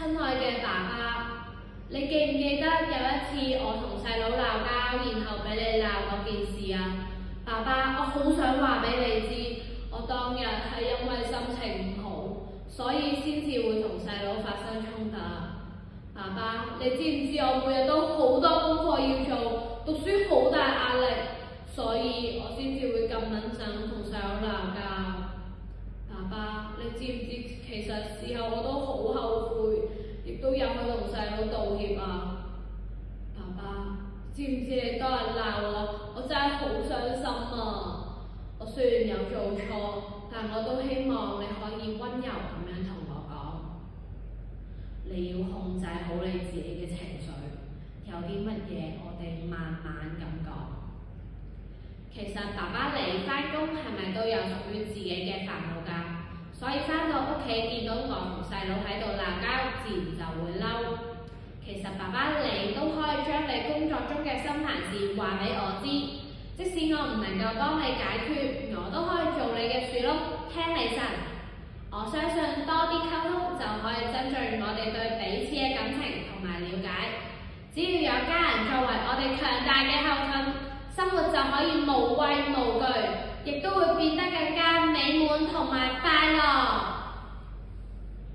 親愛嘅爸爸，你記唔記得有一次我同細佬鬧交，然後俾你鬧嗰件事啊？爸爸，我好想話俾你知，我當日係因為心情唔好，所以先至會同細佬發生衝突。爸爸，你知唔知我每日都好多功課要做，讀書好大壓力，所以我先至會咁撚陣同細佬鬧交。爸爸，你知唔知其實事後我都好後悔，亦都有去同細佬道歉啊。爸爸，知唔知你當日鬧我真係好傷心啊！我雖然有做錯，但我都希望你可以溫柔咁樣同我講。你要控制好你自己嘅情緒，有啲乜嘢我哋慢慢咁講。其實爸爸你返工係咪都有屬於自己嘅煩惱㗎？所以返到屋企見到我同細佬喺度鬧交，自然就會嬲。其實爸爸你都可以將你工作中嘅心煩事話俾我知，即使我唔能夠幫你解決，我都可以做你嘅樹窿，聽你神。我相信多啲溝通就可以增進我哋對彼此嘅感情同埋了解。只要有家人作為我哋強大嘅後盾，生活就可以無畏無懼，亦都會變得更加美滿同埋快樂。